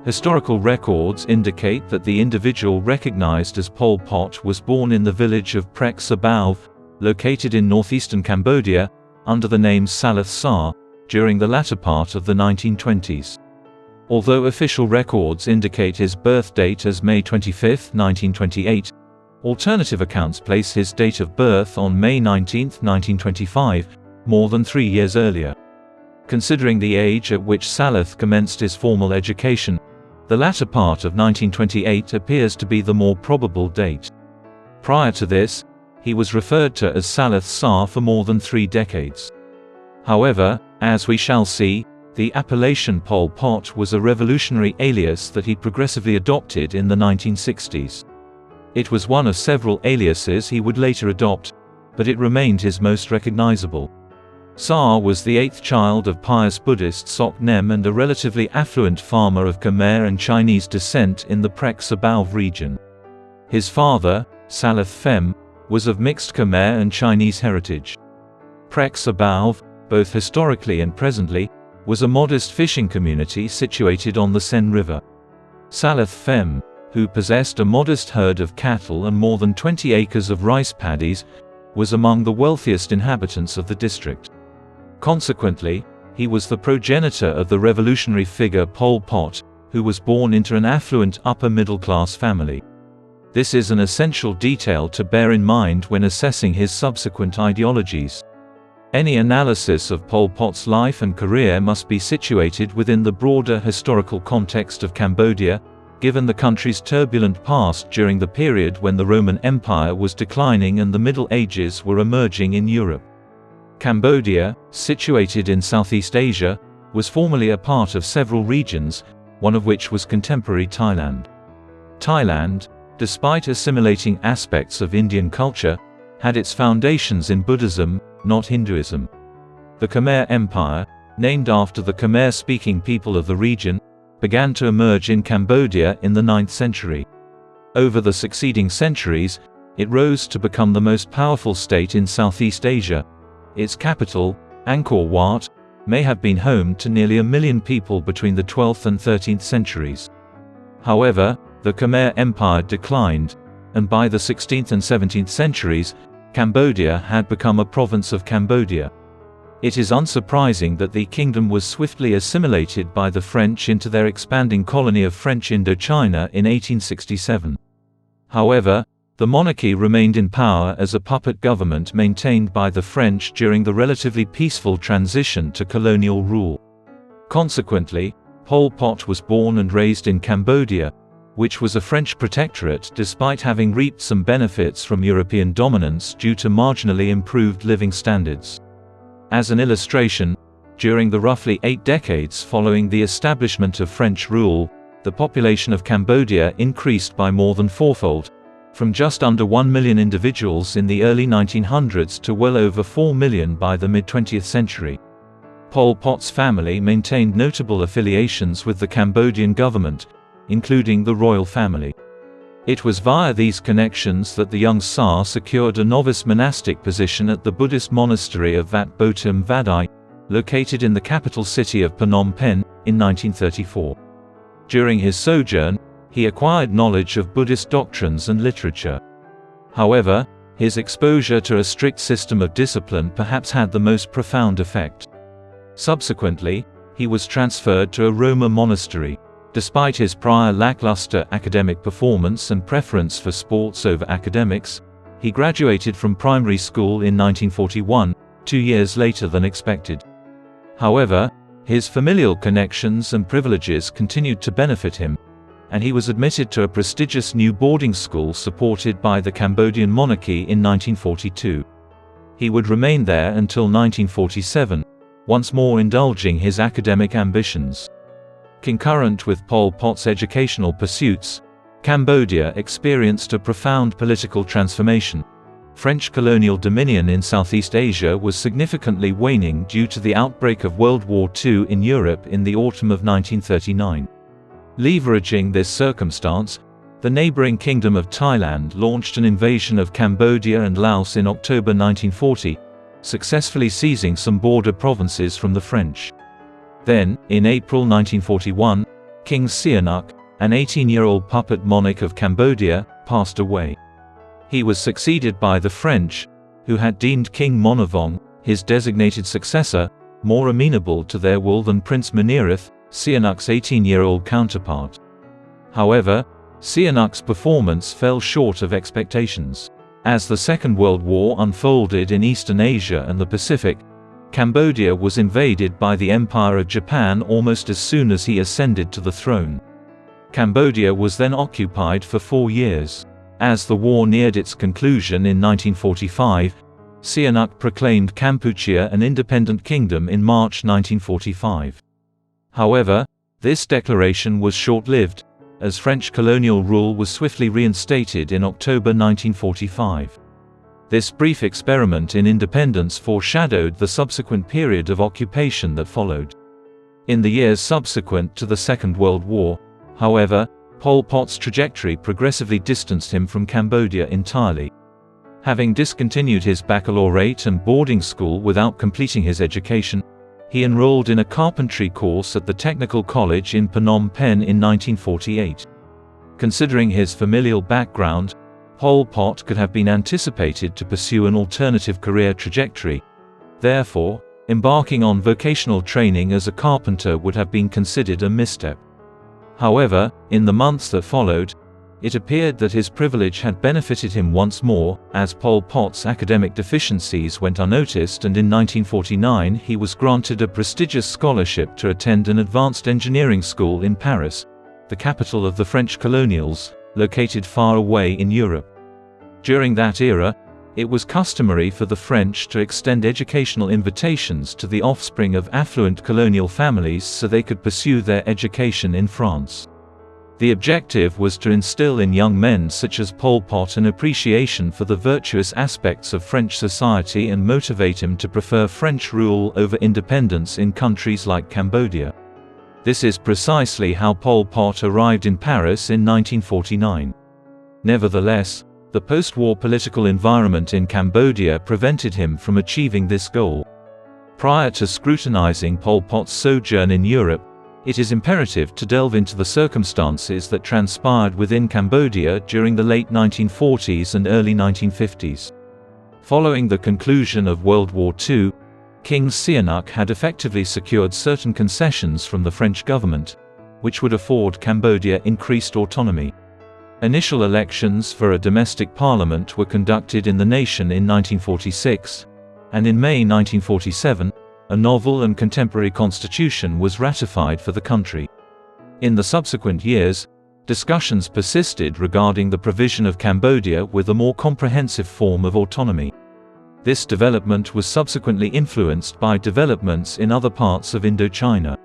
Historical records indicate that the individual recognized as Pol Pot was born in the village of Prek Sabav, located in northeastern Cambodia, under the name Salath Sar, during the latter part of the 1920s. Although official records indicate his birth date as May 25, 1928, alternative accounts place his date of birth on May 19, 1925, more than 3 years earlier. Considering the age at which Salath commenced his formal education, the latter part of 1928 appears to be the more probable date. Prior to this, he was referred to as Salath Sar for more than 3 decades. However, as we shall see, the appellation Pol Pot was a revolutionary alias that he progressively adopted in the 1960s. It was one of several aliases he would later adopt, but it remained his most recognizable. Sar was the 8th child of pious Buddhist Sok Nem and a relatively affluent farmer of Khmer and Chinese descent in the Prek Sabav region. His father, Salath Fem, was of mixed Khmer and Chinese heritage. Prek Sabav, both historically and presently, was a modest fishing community situated on the Sen River. Salath Fem, who possessed a modest herd of cattle and more than 20 acres of rice paddies, was among the wealthiest inhabitants of the district. Consequently, he was the progenitor of the revolutionary figure Pol Pot, who was born into an affluent upper-middle-class family. This is an essential detail to bear in mind when assessing his subsequent ideologies. Any analysis of Pol Pot's life and career must be situated within the broader historical context of Cambodia, given the country's turbulent past during the period when the Roman Empire was declining and the Middle Ages were emerging in Europe. Cambodia, situated in Southeast Asia, was formerly a part of several regions, one of which was contemporary Thailand. Thailand, despite assimilating aspects of Indian culture, had its foundations in Buddhism, not Hinduism. The Khmer Empire, named after the Khmer-speaking people of the region, began to emerge in Cambodia in the 9th century. Over the succeeding centuries, it rose to become the most powerful state in Southeast Asia. Its capital, Angkor Wat, may have been home to nearly 1 million people between the 12th and 13th centuries. However, the Khmer Empire declined, and by the 16th and 17th centuries, Cambodia had become a province of Cambodia. It is unsurprising that the kingdom was swiftly assimilated by the French into their expanding colony of French Indochina in 1867. However, the monarchy remained in power as a puppet government maintained by the French during the relatively peaceful transition to colonial rule. Consequently, Pol Pot was born and raised in Cambodia, which was a French protectorate despite having reaped some benefits from European dominance due to marginally improved living standards. As an illustration, during the roughly 8 decades following the establishment of French rule, the population of Cambodia increased by more than 4-fold, from just under 1 million individuals in the early 1900s to well over 4 million by the mid-20th century. Pol Pot's family maintained notable affiliations with the Cambodian government, including the royal family. It was via these connections that the young Sar secured a novice monastic position at the Buddhist monastery of Wat Botum Vadai, located in the capital city of Phnom Penh, in 1934. During his sojourn, he acquired knowledge of Buddhist doctrines and literature. However, his exposure to a strict system of discipline perhaps had the most profound effect. Subsequently, he was transferred to a Roma monastery. Despite his prior lackluster academic performance and preference for sports over academics, he graduated from primary school in 1941, 2 years later than expected. However, his familial connections and privileges continued to benefit him, and he was admitted to a prestigious new boarding school supported by the Cambodian monarchy in 1942. He would remain there until 1947, once more indulging his academic ambitions. Concurrent with Pol Pot's educational pursuits, Cambodia experienced a profound political transformation. French colonial dominion in Southeast Asia was significantly waning due to the outbreak of World War II in Europe in the autumn of 1939. Leveraging this circumstance, the neighboring Kingdom of Thailand launched an invasion of Cambodia and Laos in October 1940, successfully seizing some border provinces from the French. Then, in April 1941, King Sihanouk, an 18-year-old puppet monarch of Cambodia, passed away. He was succeeded by the French, who had deemed King Monavong, his designated successor, more amenable to their rule than Prince Monireth, Sihanouk's 18-year-old counterpart. However, Sihanouk's performance fell short of expectations. As the Second World War unfolded in Eastern Asia and the Pacific, Cambodia was invaded by the Empire of Japan almost as soon as he ascended to the throne. Cambodia was then occupied for 4 years. As the war neared its conclusion in 1945, Sihanouk proclaimed Kampuchea an independent kingdom in March 1945. However, this declaration was short-lived, as French colonial rule was swiftly reinstated in October 1945. This brief experiment in independence foreshadowed the subsequent period of occupation that followed. In the years subsequent to the Second World War, however, Pol Pot's trajectory progressively distanced him from Cambodia entirely. Having discontinued his baccalaureate and boarding school without completing his education, he enrolled in a carpentry course at the Technical College in Phnom Penh in 1948. Considering his familial background, Pol Pot could have been anticipated to pursue an alternative career trajectory. Therefore, embarking on vocational training as a carpenter would have been considered a misstep. However, in the months that followed, it appeared that his privilege had benefited him once more, as Pol Pot's academic deficiencies went unnoticed, and in 1949 he was granted a prestigious scholarship to attend an advanced engineering school in Paris, the capital of the French colonials, located far away in Europe. During that era, it was customary for the French to extend educational invitations to the offspring of affluent colonial families so they could pursue their education in France. The objective was to instill in young men such as Pol Pot an appreciation for the virtuous aspects of French society and motivate him to prefer French rule over independence in countries like Cambodia. This is precisely how Pol Pot arrived in Paris in 1949. Nevertheless, the post-war political environment in Cambodia prevented him from achieving this goal. Prior to scrutinizing Pol Pot's sojourn in Europe, it is imperative to delve into the circumstances that transpired within Cambodia during the late 1940s and early 1950s. Following the conclusion of World War II, King Sihanouk had effectively secured certain concessions from the French government, which would afford Cambodia increased autonomy. Initial elections for a domestic parliament were conducted in the nation in 1946, and in May 1947, a novel and contemporary constitution was ratified for the country. In the subsequent years, discussions persisted regarding the provision of Cambodia with a more comprehensive form of autonomy. This development was subsequently influenced by developments in other parts of Indochina.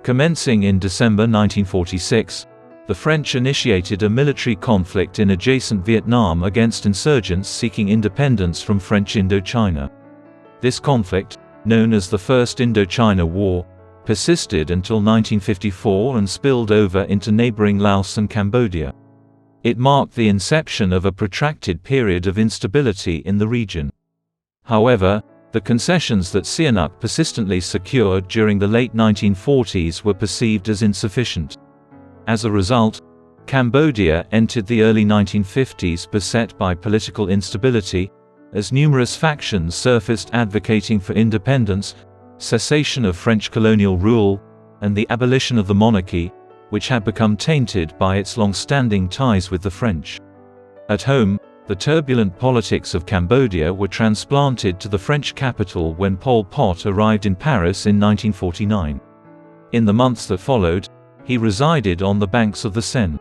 Commencing in December 1946, the French initiated a military conflict in adjacent Vietnam against insurgents seeking independence from French Indochina. This conflict, known as the First Indochina War, persisted until 1954 and spilled over into neighboring Laos and Cambodia. It marked the inception of a protracted period of instability in the region. However, the concessions that Sihanouk persistently secured during the late 1940s were perceived as insufficient. As a result, Cambodia entered the early 1950s beset by political instability, as numerous factions surfaced advocating for independence, cessation of French colonial rule, and the abolition of the monarchy, which had become tainted by its long-standing ties with the French. At home, the turbulent politics of Cambodia were transplanted to the French capital when Pol Pot arrived in Paris in 1949. In the months that followed, he resided on the banks of the Seine.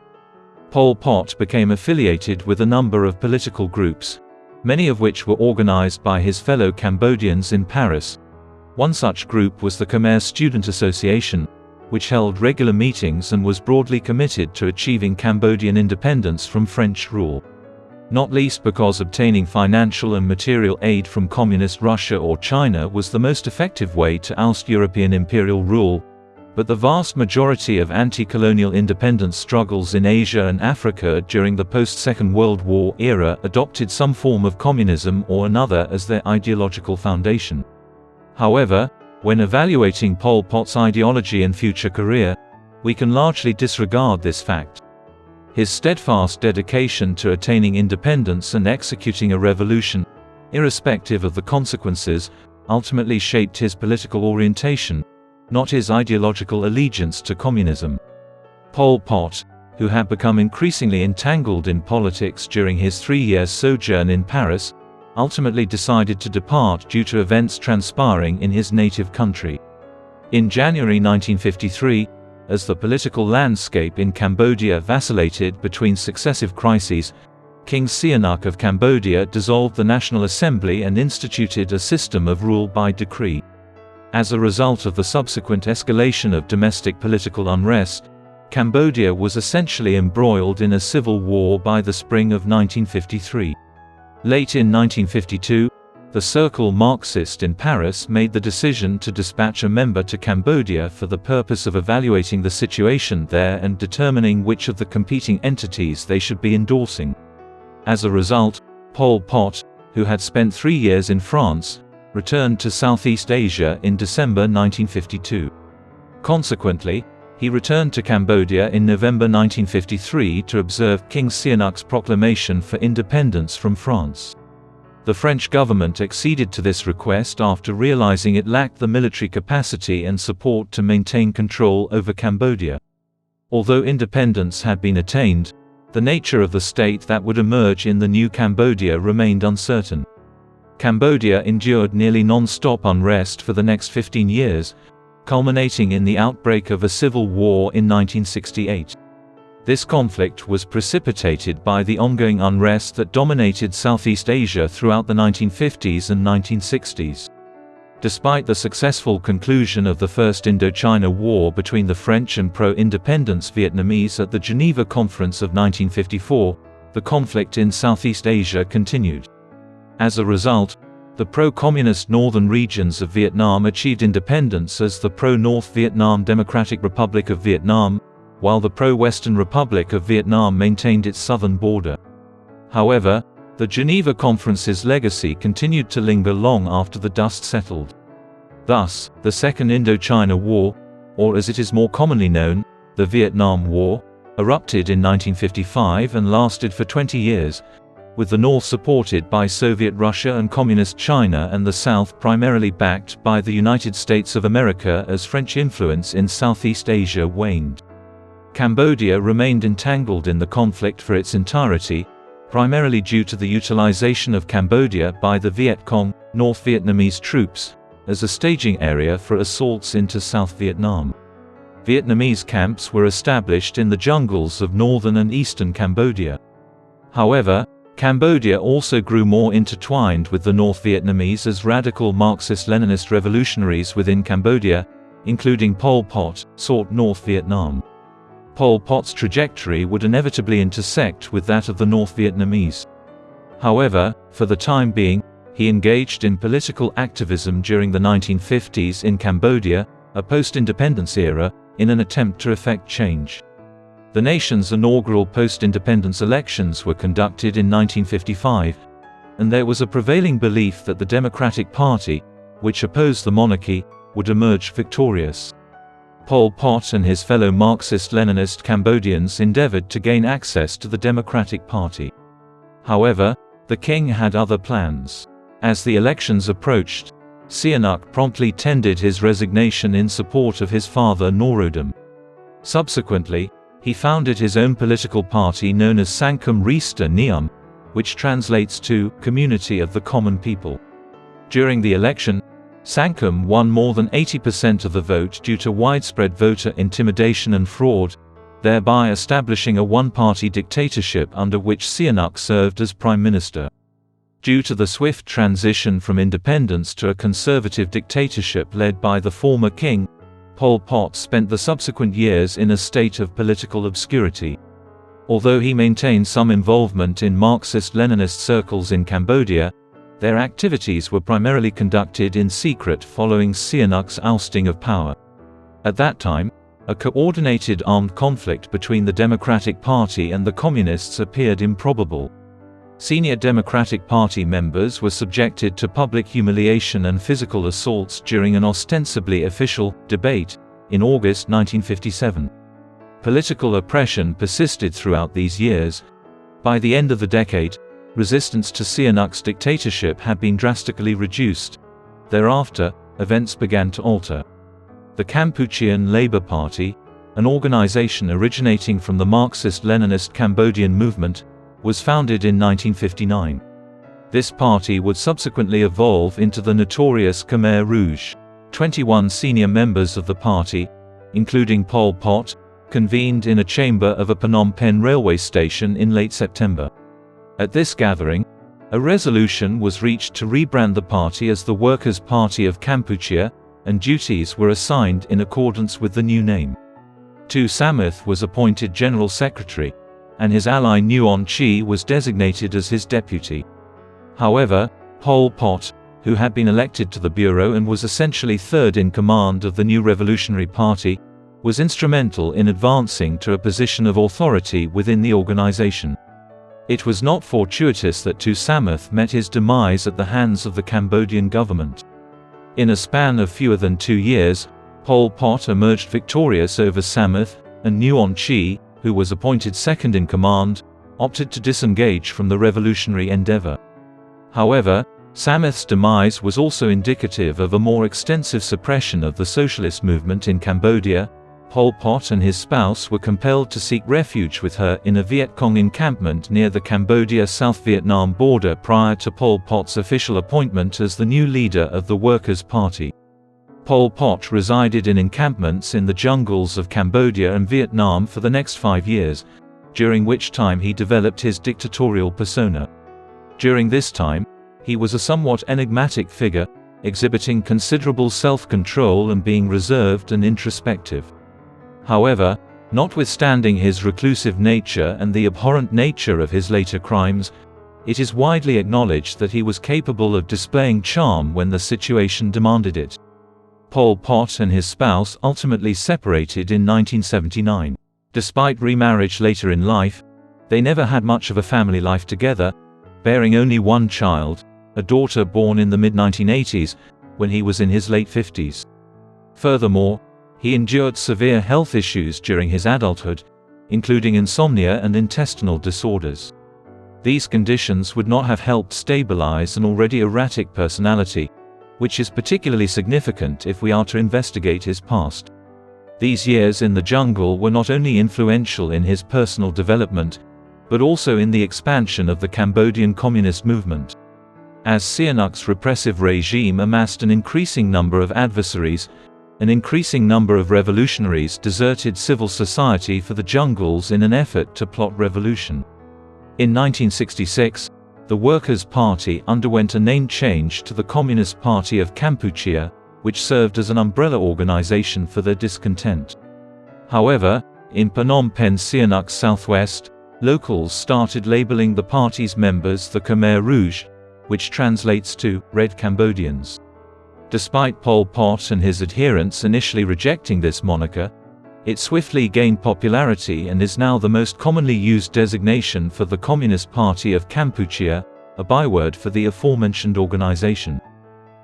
Pol Pot became affiliated with a number of political groups, many of which were organized by his fellow Cambodians in Paris. One such group was the Khmer Student Association, which held regular meetings and was broadly committed to achieving Cambodian independence from French rule. Not least because obtaining financial and material aid from Communist Russia or China was the most effective way to oust European imperial rule, but the vast majority of anti-colonial independence struggles in Asia and Africa during the post-Second World War era adopted some form of communism or another as their ideological foundation. However, when evaluating Pol Pot's ideology and future career, we can largely disregard this fact. His steadfast dedication to attaining independence and executing a revolution, irrespective of the consequences, ultimately shaped his political orientation, not his ideological allegiance to communism. Pol Pot, who had become increasingly entangled in politics during his 3-year sojourn in Paris, ultimately decided to depart due to events transpiring in his native country. In January 1953, as the political landscape in Cambodia vacillated between successive crises, King Sihanouk of Cambodia dissolved the National Assembly and instituted a system of rule by decree. As a result of the subsequent escalation of domestic political unrest, Cambodia was essentially embroiled in a civil war by the spring of 1953. Late in 1952, the Circle Marxist in Paris made the decision to dispatch a member to Cambodia for the purpose of evaluating the situation there and determining which of the competing entities they should be endorsing. As a result, Pol Pot, who had spent 3 years in France, returned to Southeast Asia in December 1952. Consequently, he returned to Cambodia in November 1953 to observe King Sihanouk's proclamation for independence from France. The French government acceded to this request after realizing it lacked the military capacity and support to maintain control over Cambodia. Although independence had been attained, the nature of the state that would emerge in the new Cambodia remained uncertain. Cambodia endured nearly non-stop unrest for the next 15 years, culminating in the outbreak of a civil war in 1968. This conflict was precipitated by the ongoing unrest that dominated Southeast Asia throughout the 1950s and 1960s. Despite the successful conclusion of the First Indochina War between the French and pro-independence Vietnamese at the Geneva Conference of 1954, the conflict in Southeast Asia continued. As a result, the pro-communist northern regions of Vietnam achieved independence as the pro-North Vietnam Democratic Republic of Vietnam, while the pro-Western Republic of Vietnam maintained its southern border. However, the Geneva Conference's legacy continued to linger long after the dust settled. Thus, the Second Indochina War, or as it is more commonly known, the Vietnam War, erupted in 1955 and lasted for 20 years, with the North supported by Soviet Russia and Communist China and the South primarily backed by the United States of America as French influence in Southeast Asia waned. Cambodia remained entangled in the conflict for its entirety, primarily due to the utilization of Cambodia by the Viet Cong, North Vietnamese troops, as a staging area for assaults into South Vietnam. Vietnamese camps were established in the jungles of northern and eastern Cambodia. However, Cambodia also grew more intertwined with the North Vietnamese as radical Marxist-Leninist revolutionaries within Cambodia, including Pol Pot, sought North Vietnam. Pol Pot's trajectory would inevitably intersect with that of the North Vietnamese. However, for the time being, he engaged in political activism during the 1950s in Cambodia, a post-independence era, in an attempt to effect change. The nation's inaugural post-independence elections were conducted in 1955, and there was a prevailing belief that the Democratic Party, which opposed the monarchy, would emerge victorious. Pol Pot and his fellow Marxist-Leninist Cambodians endeavored to gain access to the Democratic Party. However, the king had other plans. As the elections approached, Sihanouk promptly tendered his resignation in support of his father Norodom. Subsequently, he founded his own political party known as Sangkum Rista Neum, which translates to Community of the Common People. During the election, Sangkum won more than 80% of the vote due to widespread voter intimidation and fraud, thereby establishing a one-party dictatorship under which Sihanouk served as prime minister. Due to the swift transition from independence to a conservative dictatorship led by the former king, Pol Pot spent the subsequent years in a state of political obscurity. Although he maintained some involvement in Marxist-Leninist circles in Cambodia, their activities were primarily conducted in secret following Sihanouk's ousting of power. At that time, a coordinated armed conflict between the Democratic Party and the Communists appeared improbable. Senior Democratic Party members were subjected to public humiliation and physical assaults during an ostensibly official debate in August 1957. political oppression persisted throughout these years. By the end of the decade, resistance to Sihanouk's dictatorship had been drastically reduced. Thereafter, events began to alter. The Kampuchean Labour Party, an organization originating from the Marxist-Leninist Cambodian movement, was founded in 1959. This party would subsequently evolve into the notorious Khmer Rouge. 21 senior members of the party, including Pol Pot, convened in a chamber of a Phnom Penh railway station in late September. At this gathering, a resolution was reached to rebrand the party as the Workers' Party of Kampuchea, and duties were assigned in accordance with the new name. Tu Samith was appointed General Secretary, and his ally Nuon Chi was designated as his deputy. However, Pol Pot, who had been elected to the bureau and was essentially third in command of the new revolutionary party, was instrumental in advancing to a position of authority within the organization. It was not fortuitous that Tu Samith met his demise at the hands of the Cambodian government. In a span of fewer than 2 years, Pol Pot emerged victorious over Samith, and Nuon Chi, who was appointed second in command, opted to disengage from the revolutionary endeavor. However, Samith's demise was also indicative of a more extensive suppression of the socialist movement in Cambodia. Pol Pot and his spouse were compelled to seek refuge with her in a Viet Cong encampment near the Cambodia-South Vietnam border prior to Pol Pot's official appointment as the new leader of the Workers' Party. Pol Pot resided in encampments in the jungles of Cambodia and Vietnam for the next 5 years, during which time he developed his dictatorial persona. During this time, he was a somewhat enigmatic figure, exhibiting considerable self-control and being reserved and introspective. However, notwithstanding his reclusive nature and the abhorrent nature of his later crimes, it is widely acknowledged that he was capable of displaying charm when the situation demanded it. Pol Pot and his spouse ultimately separated in 1979. Despite remarriage later in life, they never had much of a family life together, bearing only one child, a daughter born in the mid-1980s, when he was in his late 50s. Furthermore, he endured severe health issues during his adulthood, including insomnia and intestinal disorders. These conditions would not have helped stabilize an already erratic personality, which is particularly significant if we are to investigate his past. These years in the jungle were not only influential in his personal development, but also in the expansion of the Cambodian communist movement. As Sihanouk's repressive regime amassed an increasing number of adversaries, an increasing number of revolutionaries deserted civil society for the jungles in an effort to plot revolution. In 1966, the Workers' Party underwent a name change to the Communist Party of Kampuchea, which served as an umbrella organization for their discontent. However, in Phnom Penh, Sihanouk's southwest, locals started labeling the party's members the Khmer Rouge, which translates to Red Cambodians. Despite Pol Pot and his adherents initially rejecting this moniker, it swiftly gained popularity and is now the most commonly used designation for the Communist Party of Kampuchea, a byword for the aforementioned organization.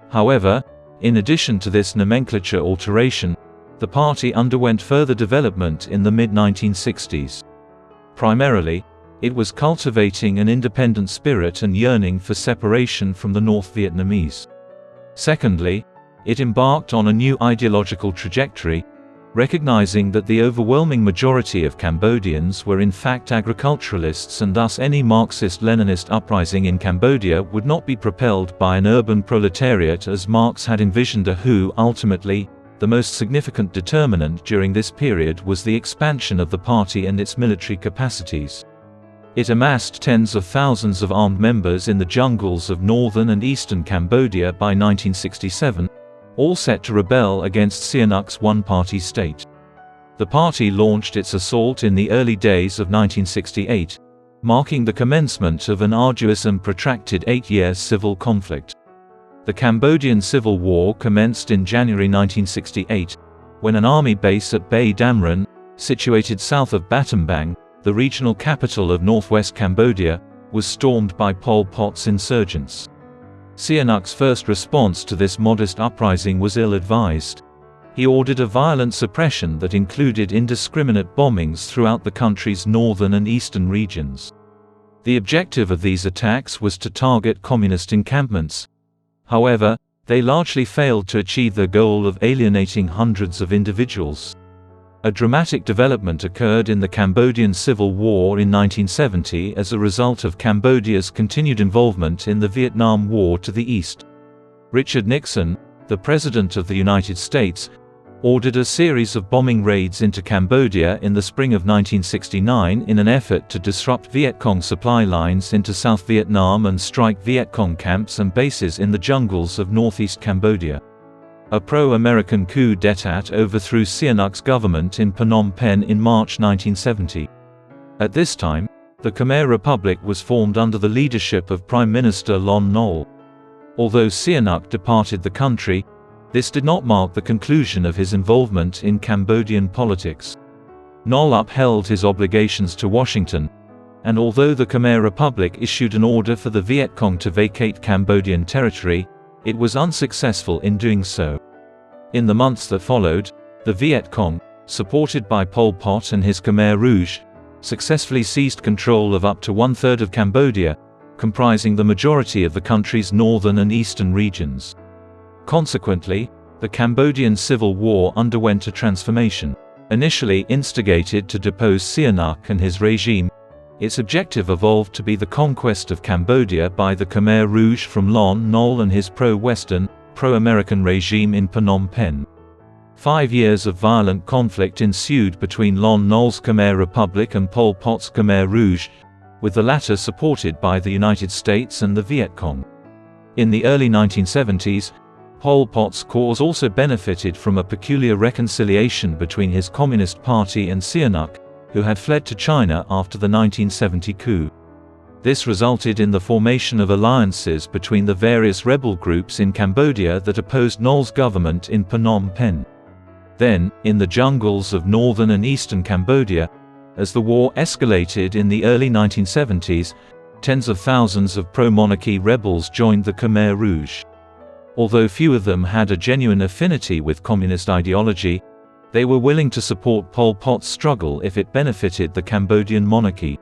However, in addition to this nomenclature alteration, the party underwent further development in the mid-1960s. Primarily, it was cultivating an independent spirit and yearning for separation from the North Vietnamese. Secondly, it embarked on a new ideological trajectory, recognizing that the overwhelming majority of Cambodians were in fact agriculturalists, and thus any Marxist-Leninist uprising in Cambodia would not be propelled by an urban proletariat as Marx had envisioned a who. Ultimately, the most significant determinant during this period was the expansion of the party and its military capacities. It amassed tens of thousands of armed members in the jungles of northern and eastern Cambodia by 1967, all set to rebel against Sihanouk's one-party state. The party launched its assault in the early days of 1968, marking the commencement of an arduous and protracted 8-year civil conflict. The Cambodian Civil War commenced in January 1968, when an army base at Bay Damran, situated south of Battambang, the regional capital of northwest Cambodia, was stormed by Pol Pot's insurgents. Sihanouk's first response to this modest uprising was ill-advised. he ordered a violent suppression that included indiscriminate bombings throughout the country's northern and eastern regions. The objective of these attacks was to target communist encampments. However, they largely failed to achieve their goal of alienating hundreds of individuals. A dramatic development occurred in the Cambodian Civil War in 1970 as a result of Cambodia's continued involvement in the Vietnam War to the east. Richard Nixon, the President of the United States, ordered a series of bombing raids into Cambodia in the spring of 1969 in an effort to disrupt Viet Cong supply lines into South Vietnam and strike Viet Cong camps and bases in the jungles of northeast Cambodia. A pro-American coup d'état overthrew Sihanouk's government in Phnom Penh in March 1970. At this time, the Khmer Republic was formed under the leadership of Prime Minister Lon Nol. Although Sihanouk departed the country, this did not mark the conclusion of his involvement in Cambodian politics. Nol upheld his obligations to Washington, and although the Khmer Republic issued an order for the Viet Cong to vacate Cambodian territory, it was unsuccessful in doing so. In the months that followed, the Viet Cong, supported by Pol Pot and his Khmer Rouge, successfully seized control of up to one-third of Cambodia, comprising the majority of the country's northern and eastern regions. Consequently, the Cambodian Civil War underwent a transformation. Initially instigated to depose Sihanouk and his regime, its objective evolved to be the conquest of Cambodia by the Khmer Rouge from Lon Nol and his pro-Western, pro-American regime in Phnom Penh. 5 years of violent conflict ensued between Lon Nol's Khmer Republic and Pol Pot's Khmer Rouge, with the latter supported by the United States and the Viet Cong. In the early 1970s, Pol Pot's cause also benefited from a peculiar reconciliation between his Communist Party and Sihanouk, who had fled to China after the 1970 coup. This resulted in the formation of alliances between the various rebel groups in Cambodia that opposed Nol's government in Phnom Penh. Then, in the jungles of northern and eastern Cambodia, as the war escalated in the early 1970s, tens of thousands of pro-monarchy rebels joined the Khmer Rouge. Although few of them had a genuine affinity with communist ideology, they were willing to support Pol Pot's struggle if it benefited the Cambodian monarchy.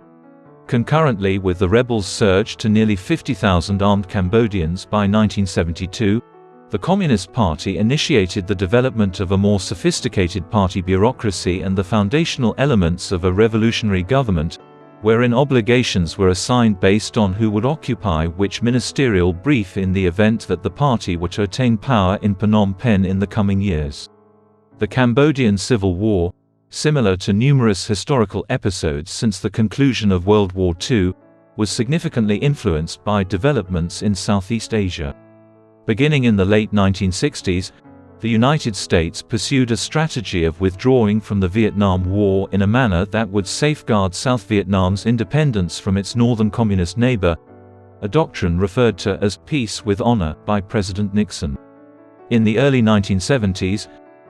Concurrently with the rebels' surge to nearly 50,000 armed Cambodians by 1972, the Communist Party initiated the development of a more sophisticated party bureaucracy and the foundational elements of a revolutionary government, wherein obligations were assigned based on who would occupy which ministerial brief in the event that the party were to attain power in Phnom Penh in the coming years. The Cambodian Civil War, similar to numerous historical episodes since the conclusion of World War II, was significantly influenced by developments in Southeast Asia. Beginning in the late 1960s, the United States pursued a strategy of withdrawing from the Vietnam War in a manner that would safeguard South Vietnam's independence from its northern communist neighbor, a doctrine referred to as peace with honor by President Nixon. In the early 1970s,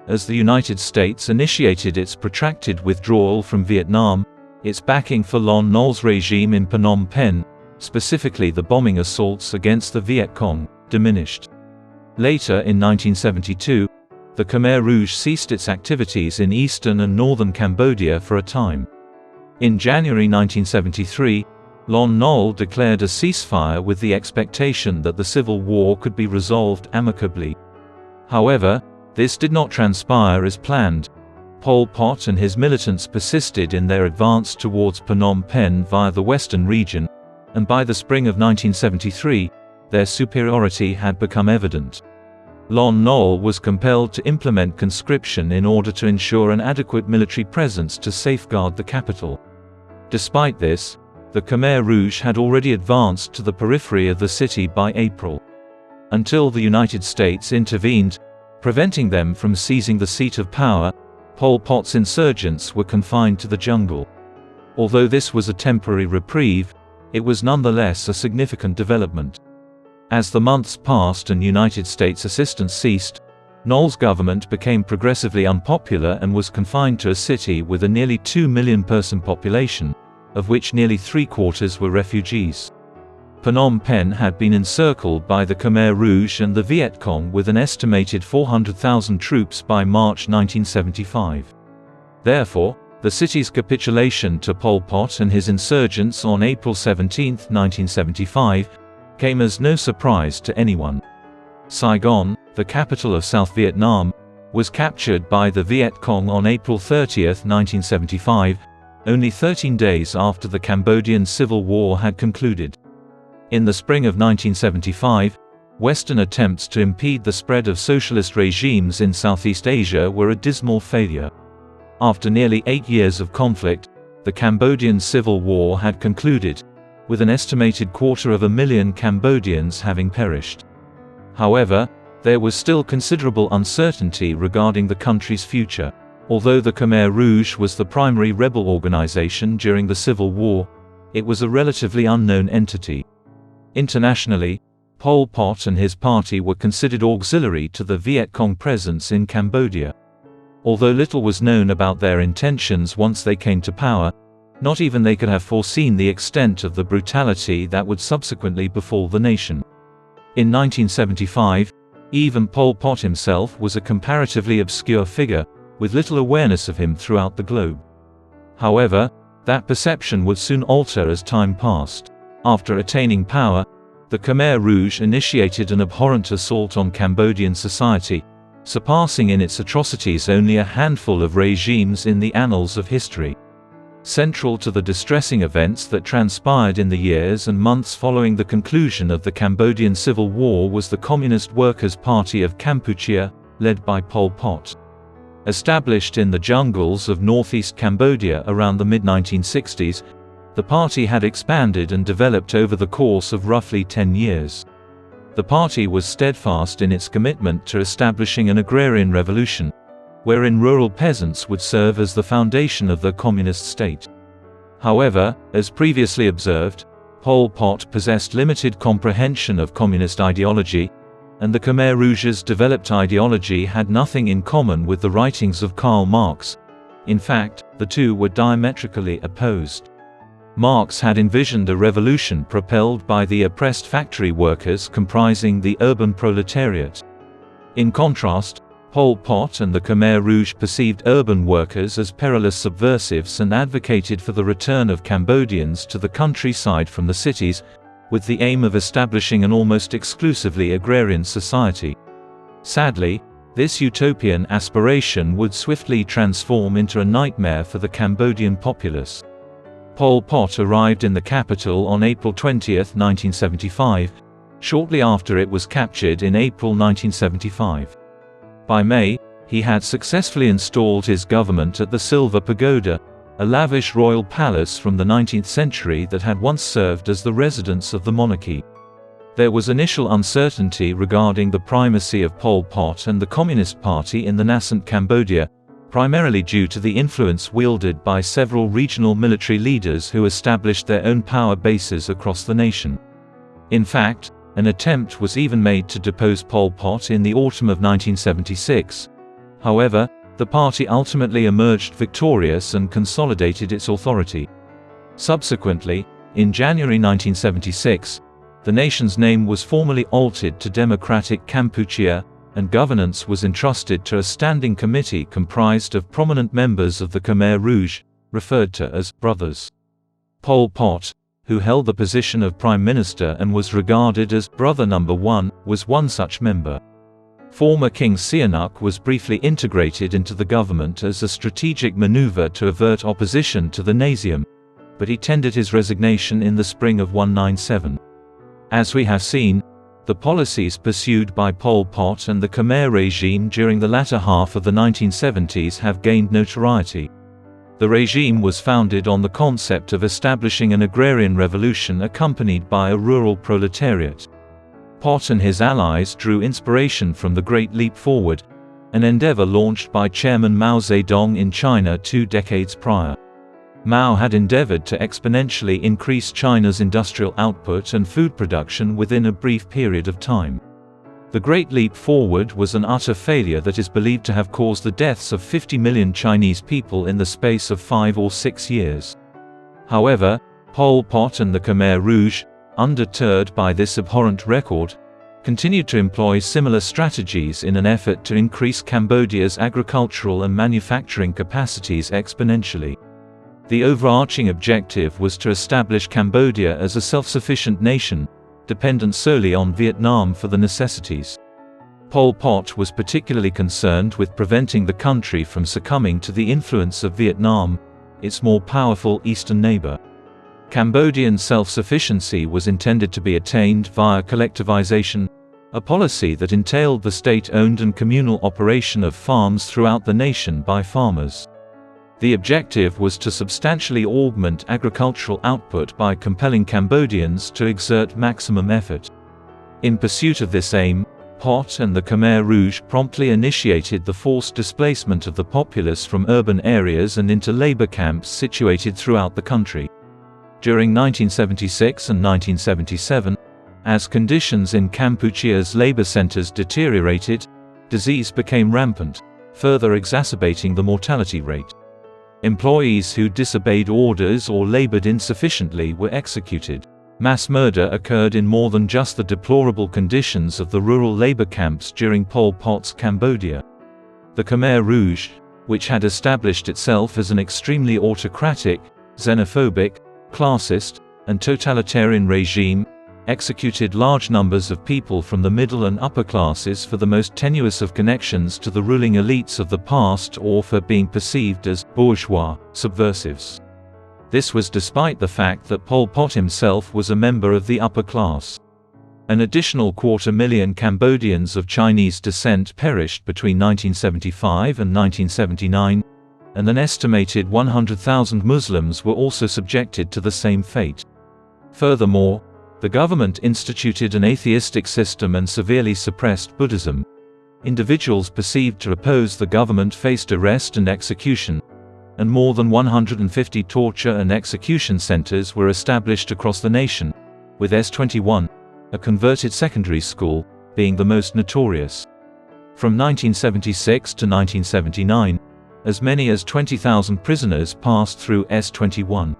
as the United States initiated its protracted withdrawal from Vietnam, its backing for Lon Nol's regime in Phnom Penh, specifically the bombing assaults against the Viet Cong, diminished. Later in 1972, the Khmer Rouge ceased its activities in eastern and northern Cambodia for a time. In January 1973, Lon Nol declared a ceasefire with the expectation that the civil war could be resolved amicably. However, this did not transpire as planned. Pol Pot and his militants persisted in their advance towards Phnom Penh via the western region, and by the spring of 1973, their superiority had become evident. Lon Nol was compelled to implement conscription in order to ensure an adequate military presence to safeguard the capital. Despite this, the Khmer Rouge had already advanced to the periphery of the city by April. Until the United States intervened, preventing them from seizing the seat of power, Pol Pot's insurgents were confined to the jungle. Although this was a temporary reprieve, it was nonetheless a significant development. As the months passed and United States assistance ceased, Nol's government became progressively unpopular and was confined to a city with a nearly 2 million person population, of which nearly 3/4 were refugees. Phnom Penh had been encircled by the Khmer Rouge and the Viet Cong with an estimated 400,000 troops by March 1975. Therefore, the city's capitulation to Pol Pot and his insurgents on April 17, 1975, came as no surprise to anyone. Saigon, the capital of South Vietnam, was captured by the Viet Cong on April 30, 1975, only 13 days after the Cambodian Civil War had concluded. In the spring of 1975, Western attempts to impede the spread of socialist regimes in Southeast Asia were a dismal failure. After nearly 8 years of conflict, the Cambodian Civil War had concluded, with an estimated 250,000 Cambodians having perished. However, there was still considerable uncertainty regarding the country's future. Although the Khmer Rouge was the primary rebel organization during the Civil War, it was a relatively unknown entity. Internationally, Pol Pot and his party were considered auxiliary to the Viet Cong presence in Cambodia. Although little was known about their intentions once they came to power, not even they could have foreseen the extent of the brutality that would subsequently befall the nation. In 1975, even Pol Pot himself was a comparatively obscure figure, with little awareness of him throughout the globe. However, that perception would soon alter as time passed. After attaining power, the Khmer Rouge initiated an abhorrent assault on Cambodian society, surpassing in its atrocities only a handful of regimes in the annals of history. Central to the distressing events that transpired in the years and months following the conclusion of the Cambodian Civil War was the Communist Workers' Party of Kampuchea, led by Pol Pot. Established in the jungles of northeast Cambodia around the mid-1960s, the party had expanded and developed over the course of roughly 10 years. The party was steadfast in its commitment to establishing an agrarian revolution, wherein rural peasants would serve as the foundation of the communist state. However, as previously observed, Pol Pot possessed limited comprehension of communist ideology, and the Khmer Rouge's developed ideology had nothing in common with the writings of Karl Marx. In fact, the two were diametrically opposed. Marx had envisioned a revolution propelled by the oppressed factory workers comprising the urban proletariat. In contrast, Pol Pot and the Khmer Rouge perceived urban workers as perilous subversives and advocated for the return of Cambodians to the countryside from the cities, with the aim of establishing an almost exclusively agrarian society. Sadly, this utopian aspiration would swiftly transform into a nightmare for the Cambodian populace. Pol Pot arrived in the capital on April 20, 1975, shortly after it was captured in April 1975. By May, he had successfully installed his government at the Silver Pagoda, a lavish royal palace from the 19th century that had once served as the residence of the monarchy. There was initial uncertainty regarding the primacy of Pol Pot and the Communist Party in the nascent Cambodia, primarily due to the influence wielded by several regional military leaders who established their own power bases across the nation. In fact, an attempt was even made to depose Pol Pot in the autumn of 1976. However, the party ultimately emerged victorious and consolidated its authority. Subsequently, in January 1976, the nation's name was formally altered to Democratic Kampuchea, and governance was entrusted to a standing committee comprised of prominent members of the Khmer Rouge, referred to as brothers. Pol Pot, who held the position of Prime Minister and was regarded as Brother Number One, was one such member. Former King Sihanouk was briefly integrated into the government as a strategic maneuver to avert opposition to the Nazium, but he tendered his resignation in the spring of 1997. As we have seen, the policies pursued by Pol Pot and the Khmer regime during the latter half of the 1970s have gained notoriety. The regime was founded on the concept of establishing an agrarian revolution accompanied by a rural proletariat. Pot and his allies drew inspiration from the Great Leap Forward, an endeavor launched by Chairman Mao Zedong in China 2 decades prior. Mao had endeavored to exponentially increase China's industrial output and food production within a brief period of time. The Great Leap Forward was an utter failure that is believed to have caused the deaths of 50 million Chinese people in the space of 5 or 6 years. However, Pol Pot and the Khmer Rouge, undeterred by this abhorrent record, continued to employ similar strategies in an effort to increase Cambodia's agricultural and manufacturing capacities exponentially. The overarching objective was to establish Cambodia as a self-sufficient nation, dependent solely on Vietnam for the necessities. Pol Pot was particularly concerned with preventing the country from succumbing to the influence of Vietnam, its more powerful eastern neighbor. Cambodian self-sufficiency was intended to be attained via collectivization, a policy that entailed the state-owned and communal operation of farms throughout the nation by farmers. The objective was to substantially augment agricultural output by compelling Cambodians to exert maximum effort. In pursuit of this aim, Pot and the Khmer Rouge promptly initiated the forced displacement of the populace from urban areas and into labor camps situated throughout the country. During 1976 and 1977, as conditions in Kampuchea's labor centers deteriorated, disease became rampant, further exacerbating the mortality rate. Employees who disobeyed orders or labored insufficiently were executed. Mass murder occurred in more than just the deplorable conditions of the rural labor camps during Pol Pot's Cambodia. The Khmer Rouge, which had established itself as an extremely autocratic, xenophobic, classist, and totalitarian regime, executed large numbers of people from the middle and upper classes for the most tenuous of connections to the ruling elites of the past or for being perceived as bourgeois subversives. This was despite the fact that Pol Pot himself was a member of the upper class. An additional 250,000 Cambodians of Chinese descent perished between 1975 and 1979, and an estimated 100,000 Muslims were also subjected to the same fate. Furthermore, the government instituted an atheistic system and severely suppressed Buddhism. Individuals perceived to oppose the government faced arrest and execution, and more than 150 torture and execution centers were established across the nation, with S21, a converted secondary school, being the most notorious. From 1976 to 1979, as many as 20,000 prisoners passed through S21.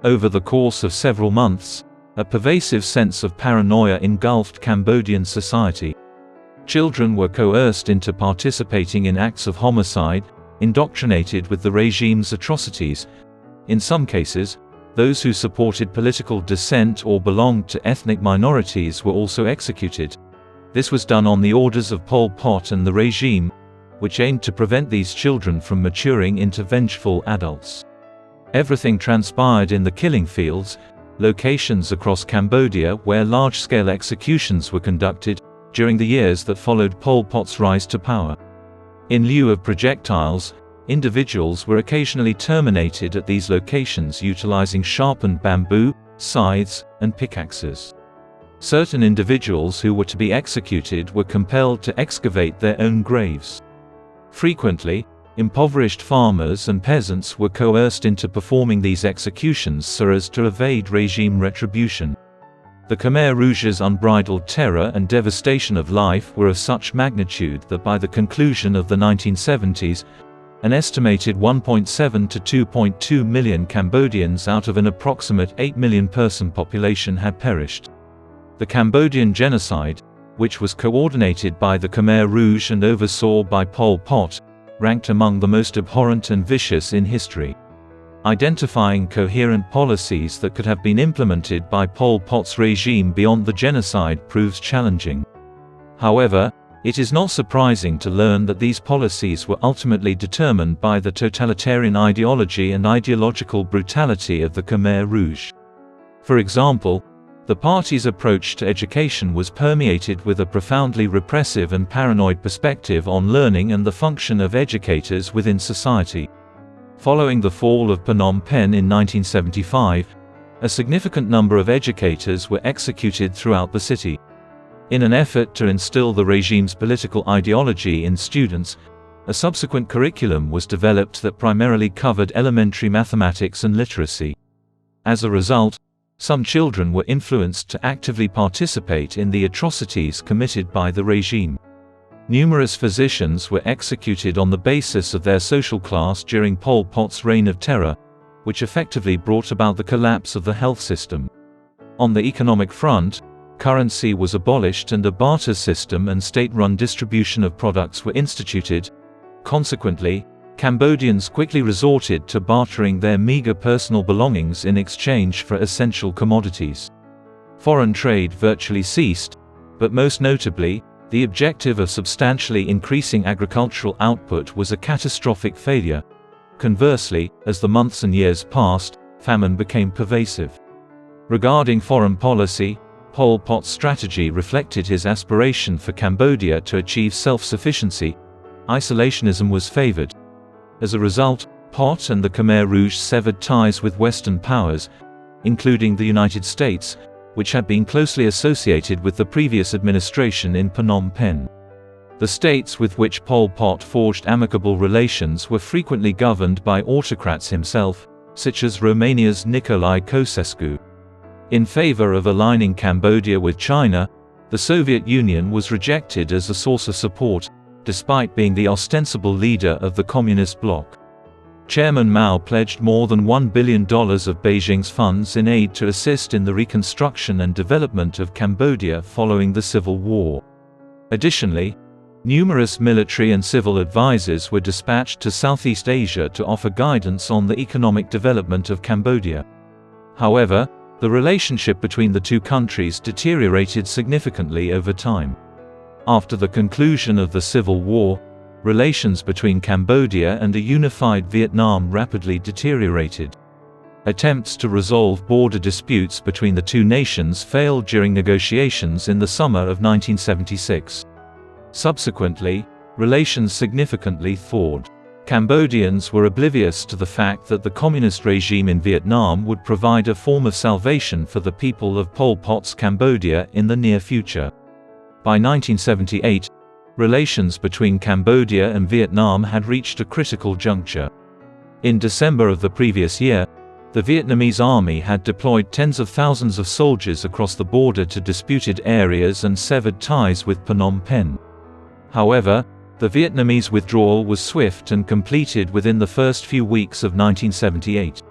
Over the course of several months, a pervasive sense of paranoia engulfed Cambodian society. Children were coerced into participating in acts of homicide, indoctrinated with the regime's atrocities. In some cases, those who supported political dissent or belonged to ethnic minorities were also executed. This was done on the orders of Pol Pot and the regime, which aimed to prevent these children from maturing into vengeful adults. Everything transpired in the killing fields, locations across Cambodia where large-scale executions were conducted, during the years that followed Pol Pot's rise to power. In lieu of projectiles, individuals were occasionally terminated at these locations utilizing sharpened bamboo, scythes, and pickaxes. Certain individuals who were to be executed were compelled to excavate their own graves. Frequently, impoverished farmers and peasants were coerced into performing these executions so as to evade regime retribution. The Khmer Rouge's unbridled terror and devastation of life were of such magnitude that by the conclusion of the 1970s, an estimated 1.7 to 2.2 million Cambodians out of an approximate 8 million person population had perished. The Cambodian genocide, which was coordinated by the Khmer Rouge and oversaw by Pol Pot, ranked among the most abhorrent and vicious in history. Identifying coherent policies that could have been implemented by Pol Pot's regime beyond the genocide proves challenging. However, it is not surprising to learn that these policies were ultimately determined by the totalitarian ideology and ideological brutality of the Khmer Rouge. For example, the party's approach to education was permeated with a profoundly repressive and paranoid perspective on learning and the function of educators within society. Following the fall of Phnom Penh in 1975, a significant number of educators were executed throughout the city. In an effort to instill the regime's political ideology in students, a subsequent curriculum was developed that primarily covered elementary mathematics and literacy. As a result, some children were influenced to actively participate in the atrocities committed by the regime. Numerous physicians were executed on the basis of their social class during Pol Pot's reign of terror, which effectively brought about the collapse of the health system. On the economic front, currency was abolished and a barter system and state-run distribution of products were instituted. Consequently, Cambodians quickly resorted to bartering their meager personal belongings in exchange for essential commodities. Foreign trade virtually ceased, but most notably, the objective of substantially increasing agricultural output was a catastrophic failure. Conversely, as the months and years passed, famine became pervasive. Regarding foreign policy, Pol Pot's strategy reflected his aspiration for Cambodia to achieve self-sufficiency. Isolationism was favored. As a result, Pot and the Khmer Rouge severed ties with Western powers, including the United States, which had been closely associated with the previous administration in Phnom Penh. The states with which Pol Pot forged amicable relations were frequently governed by autocrats himself, such as Romania's Nicolae Ceausescu. In favor of aligning Cambodia with China, the Soviet Union was rejected as a source of support, despite being the ostensible leader of the Communist bloc. Chairman Mao pledged more than $1 billion of Beijing's funds in aid to assist in the reconstruction and development of Cambodia following the Civil War. Additionally, numerous military and civil advisors were dispatched to Southeast Asia to offer guidance on the economic development of Cambodia. However, the relationship between the two countries deteriorated significantly over time. After the conclusion of the Civil War, relations between Cambodia and a unified Vietnam rapidly deteriorated. Attempts to resolve border disputes between the two nations failed during negotiations in the summer of 1976. Subsequently, relations significantly thawed. Cambodians were oblivious to the fact that the communist regime in Vietnam would provide a form of salvation for the people of Pol Pot's Cambodia in the near future. By 1978, relations between Cambodia and Vietnam had reached a critical juncture. In December of the previous year, the Vietnamese army had deployed tens of thousands of soldiers across the border to disputed areas and severed ties with Phnom Penh. However, the Vietnamese withdrawal was swift and completed within the first few weeks of 1978.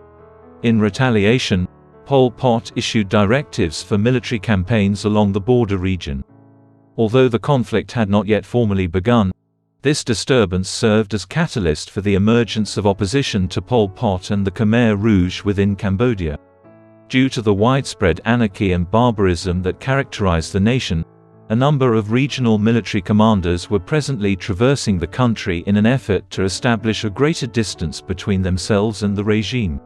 In retaliation, Pol Pot issued directives for military campaigns along the border region. Although the conflict had not yet formally begun, this disturbance served as catalyst for the emergence of opposition to Pol Pot and the Khmer Rouge within Cambodia. Due to the widespread anarchy and barbarism that characterized the nation, a number of regional military commanders were presently traversing the country in an effort to establish a greater distance between themselves and the regime.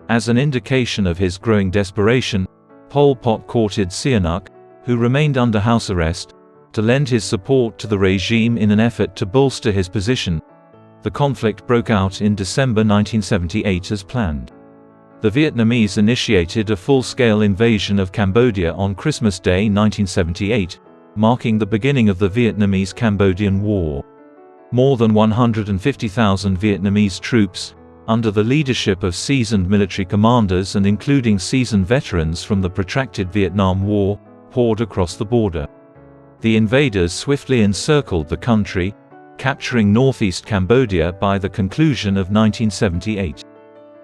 As an indication of his growing desperation, Pol Pot courted Sihanouk, who remained under house arrest, to lend his support to the regime in an effort to bolster his position. The conflict broke out in December 1978 as planned. The Vietnamese initiated a full-scale invasion of Cambodia on Christmas Day 1978, marking the beginning of the Vietnamese-Cambodian War. More than 150,000 Vietnamese troops, under the leadership of seasoned military commanders and including seasoned veterans from the protracted Vietnam War, poured across the border. The invaders swiftly encircled the country, capturing northeast Cambodia by the conclusion of 1978.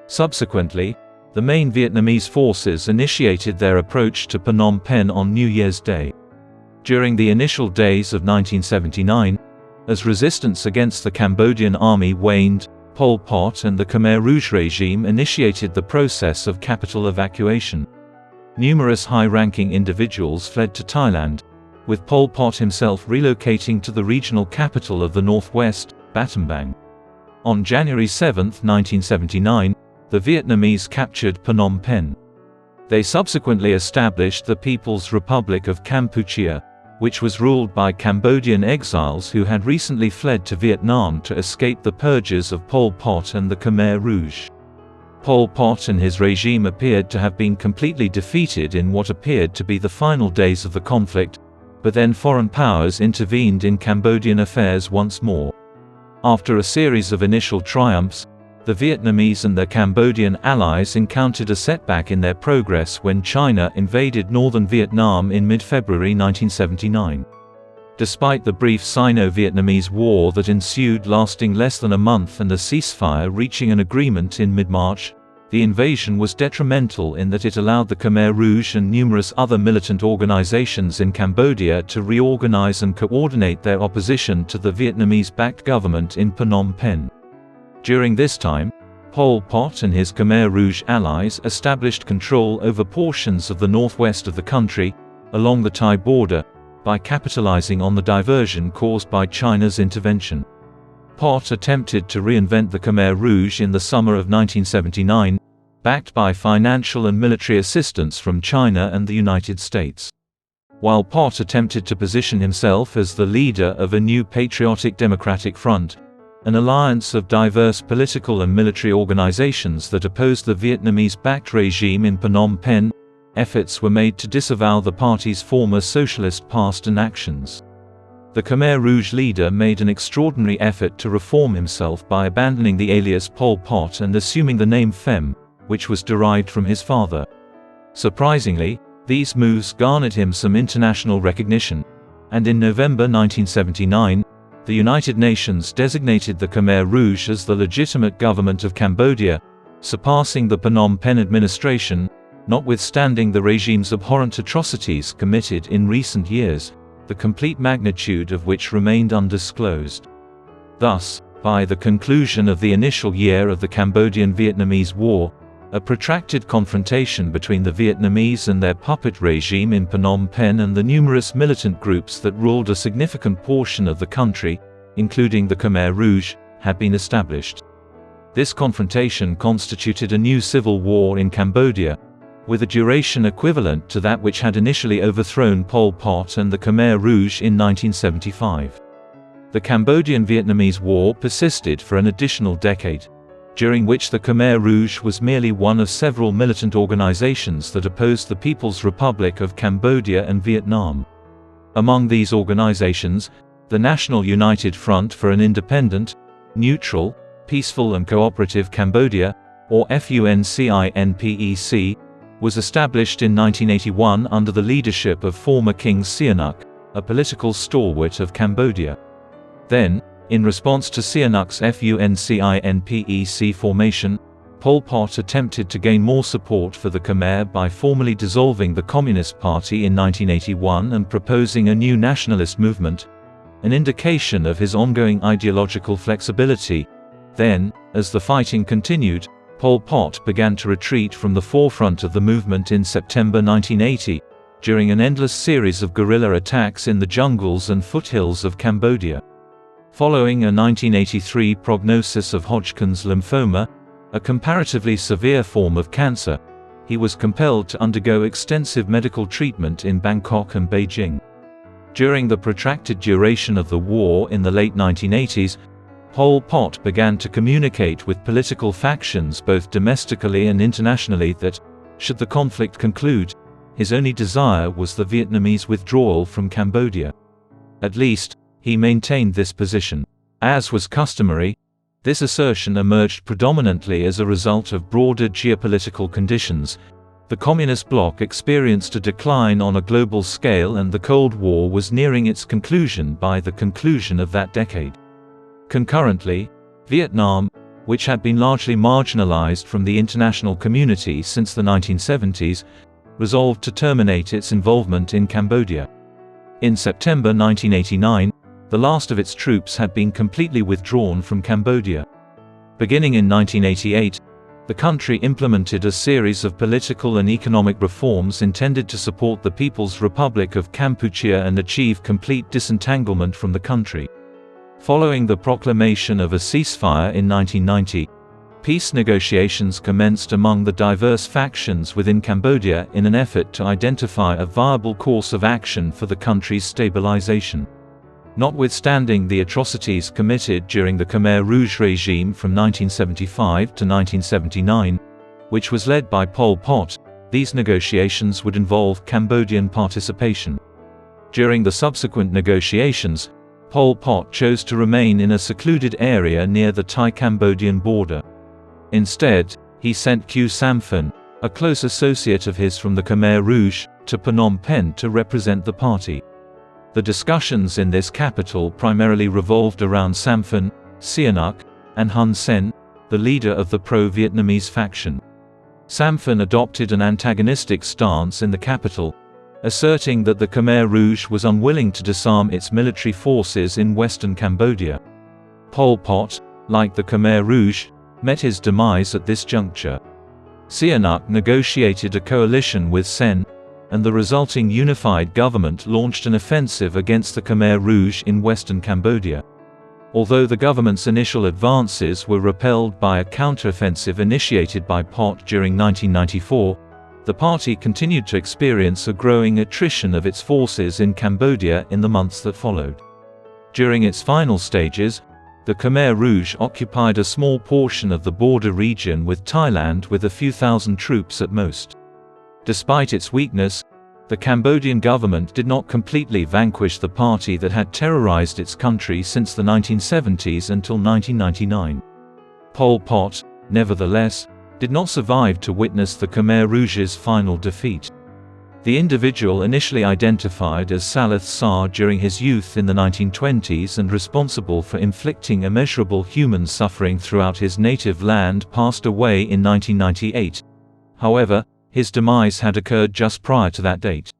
Subsequently, the main Vietnamese forces initiated their approach to Phnom Penh on New Year's Day. During the initial days of 1979, as resistance against the Cambodian army waned, Pol Pot and the Khmer Rouge regime initiated the process of capital evacuation. Numerous high-ranking individuals fled to Thailand, with Pol Pot himself relocating to the regional capital of the northwest, Battambang. On January 7, 1979, the Vietnamese captured Phnom Penh. They subsequently established the People's Republic of Kampuchea, which was ruled by Cambodian exiles who had recently fled to Vietnam to escape the purges of Pol Pot and the Khmer Rouge. Pol Pot and his regime appeared to have been completely defeated in what appeared to be the final days of the conflict, but then foreign powers intervened in Cambodian affairs once more. After a series of initial triumphs, the Vietnamese and their Cambodian allies encountered a setback in their progress when China invaded northern Vietnam in mid-February 1979. Despite the brief Sino-Vietnamese war that ensued lasting less than a month and a ceasefire reaching an agreement in mid-March, The invasion was detrimental in that it allowed the Khmer Rouge and numerous other militant organizations in Cambodia to reorganize and coordinate their opposition to the Vietnamese-backed government in Phnom Penh. During this time, Pol Pot and his Khmer Rouge allies established control over portions of the northwest of the country, along the Thai border, by capitalizing on the diversion caused by China's intervention. Pot attempted to reinvent the Khmer Rouge in the summer of 1979, backed by financial and military assistance from China and the United States. While Pot attempted to position himself as the leader of a new patriotic democratic front, an alliance of diverse political and military organizations that opposed the Vietnamese-backed regime in Phnom Penh, efforts were made to disavow the party's former socialist past and actions. The Khmer Rouge leader made an extraordinary effort to reform himself by abandoning the alias Pol Pot and assuming the name Phem, which was derived from his father. Surprisingly, these moves garnered him some international recognition, and in November 1979, the United Nations designated the Khmer Rouge as the legitimate government of Cambodia, surpassing the Phnom Penh administration, notwithstanding the regime's abhorrent atrocities committed in recent years, the complete magnitude of which remained undisclosed. Thus, by the conclusion of the initial year of the Cambodian-Vietnamese War, a protracted confrontation between the Vietnamese and their puppet regime in Phnom Penh and the numerous militant groups that ruled a significant portion of the country, including the Khmer Rouge, had been established. This confrontation constituted a new civil war in Cambodia, with a duration equivalent to that which had initially overthrown Pol Pot and the Khmer Rouge in 1975. The Cambodian-Vietnamese War persisted for an additional decade, during which the Khmer Rouge was merely one of several militant organizations that opposed the People's Republic of Cambodia and Vietnam. Among these organizations, the National United Front for an Independent, Neutral, Peaceful and Cooperative Cambodia, or FUNCINPEC, was established in 1981 under the leadership of former King Sihanouk, a political stalwart of Cambodia. Then, in response to Sihanouk's FUNCINPEC formation, Pol Pot attempted to gain more support for the Khmer by formally dissolving the Communist Party in 1981 and proposing a new nationalist movement, an indication of his ongoing ideological flexibility. Then, as the fighting continued, Pol Pot began to retreat from the forefront of the movement in September 1980, during an endless series of guerrilla attacks in the jungles and foothills of Cambodia. Following a 1983 prognosis of Hodgkin's lymphoma, a comparatively severe form of cancer, he was compelled to undergo extensive medical treatment in Bangkok and Beijing. During the protracted duration of the war in the late 1980s, Pol Pot began to communicate with political factions both domestically and internationally that, should the conflict conclude, his only desire was the Vietnamese withdrawal from Cambodia. At least, he maintained this position. As was customary, this assertion emerged predominantly as a result of broader geopolitical conditions. The Communist bloc experienced a decline on a global scale and the Cold War was nearing its conclusion by the conclusion of that decade. Concurrently, Vietnam, which had been largely marginalized from the international community since the 1970s, resolved to terminate its involvement in Cambodia. In September 1989, the last of its troops had been completely withdrawn from Cambodia. Beginning in 1988, the country implemented a series of political and economic reforms intended to support the People's Republic of Kampuchea and achieve complete disentanglement from the country. Following the proclamation of a ceasefire in 1990, peace negotiations commenced among the diverse factions within Cambodia in an effort to identify a viable course of action for the country's stabilization. Notwithstanding the atrocities committed during the Khmer Rouge regime from 1975 to 1979, which was led by Pol Pot, these negotiations would involve Cambodian participation. During the subsequent negotiations, Pol Pot chose to remain in a secluded area near the Thai-Cambodian border. Instead, he sent Khieu Samphan, a close associate of his from the Khmer Rouge, to Phnom Penh to represent the party. The discussions in this capital primarily revolved around Samphan, Sihanouk, and Hun Sen, the leader of the pro-Vietnamese faction. Samphon adopted an antagonistic stance in the capital, asserting that the Khmer Rouge was unwilling to disarm its military forces in western Cambodia. Pol Pot, like the Khmer Rouge, met his demise at this juncture. Sihanouk negotiated a coalition with Sen, and the resulting unified government launched an offensive against the Khmer Rouge in western Cambodia. Although the government's initial advances were repelled by a counteroffensive initiated by Pot during 1994, the party continued to experience a growing attrition of its forces in Cambodia in the months that followed. During its final stages, the Khmer Rouge occupied a small portion of the border region with Thailand with a few thousand troops at most. Despite its weakness, the Cambodian government did not completely vanquish the party that had terrorized its country since the 1970s until 1999. Pol Pot, nevertheless, did not survive to witness the Khmer Rouge's final defeat. The individual initially identified as Saleth Sar during his youth in the 1920s and responsible for inflicting immeasurable human suffering throughout his native land passed away in 1998. However, his demise had occurred just prior to that date.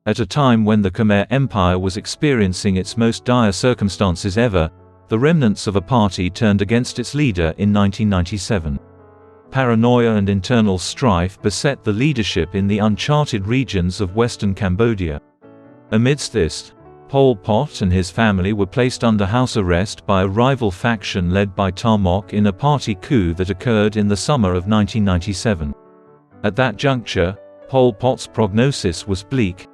At a time when the Khmer Empire was experiencing its most dire circumstances ever, the remnants of a party turned against its leader in 1997. Paranoia and internal strife beset the leadership in the uncharted regions of western Cambodia. Amidst this, Pol Pot and his family were placed under house arrest by a rival faction led by Tarmok in a party coup that occurred in the summer of 1997. At that juncture, Pol Pot's prognosis was bleak.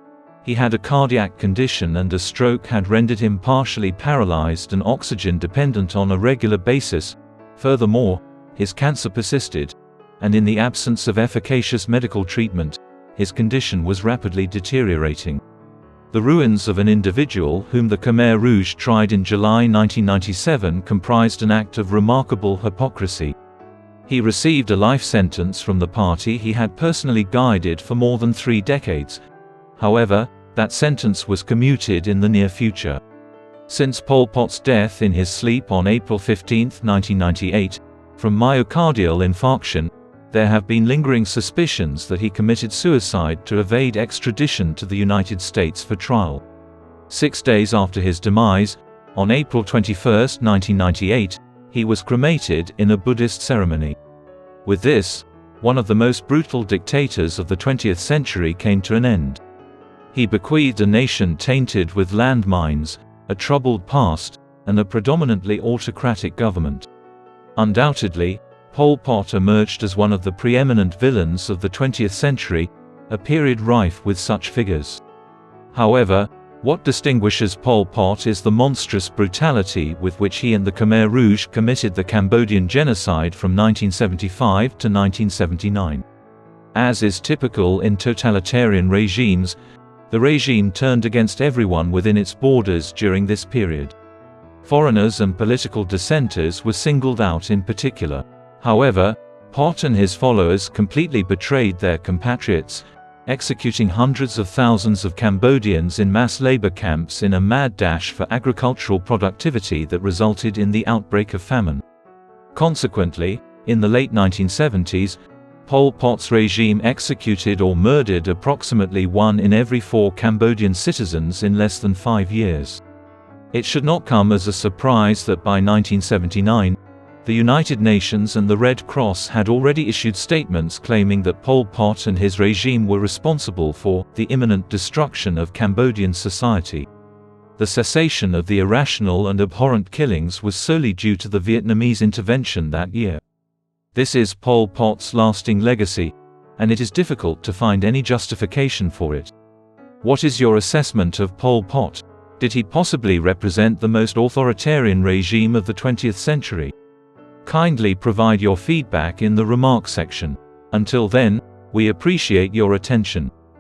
He had a cardiac condition and a stroke had rendered him partially paralyzed and oxygen dependent on a regular basis. Furthermore, his cancer persisted, and in the absence of efficacious medical treatment, his condition was rapidly deteriorating. The ruins of an individual whom the Khmer Rouge tried in July 1997 comprised an act of remarkable hypocrisy. He received a life sentence from the party he had personally guided for more than 3 decades. However, that sentence was commuted in the near future. Since Pol Pot's death in his sleep on April 15, 1998, from myocardial infarction, there have been lingering suspicions that he committed suicide to evade extradition to the United States for trial. 6 days after his demise, on April 21, 1998, he was cremated in a Buddhist ceremony. With this, one of the most brutal dictators of the 20th century came to an end. He bequeathed a nation tainted with landmines, a troubled past, and a predominantly autocratic government. Undoubtedly, Pol Pot emerged as one of the preeminent villains of the 20th century, a period rife with such figures. However, what distinguishes Pol Pot is the monstrous brutality with which he and the Khmer Rouge committed the Cambodian genocide from 1975 to 1979. As is typical in totalitarian regimes, the regime turned against everyone within its borders during this period. Foreigners and political dissenters were singled out in particular. However, Pot and his followers completely betrayed their compatriots, executing hundreds of thousands of Cambodians in mass labor camps in a mad dash for agricultural productivity that resulted in the outbreak of famine. Consequently, in the late 1970s, Pol Pot's regime executed or murdered approximately 1 in every 4 Cambodian citizens in less than 5 years. It should not come as a surprise that by 1979, the United Nations and the Red Cross had already issued statements claiming that Pol Pot and his regime were responsible for the imminent destruction of Cambodian society. The cessation of the irrational and abhorrent killings was solely due to the Vietnamese intervention that year. This is Pol Pot's lasting legacy, and it is difficult to find any justification for it. What is your assessment of Pol Pot? Did he possibly represent the most authoritarian regime of the 20th century? Kindly provide your feedback in the remarks section. Until then, we appreciate your attention.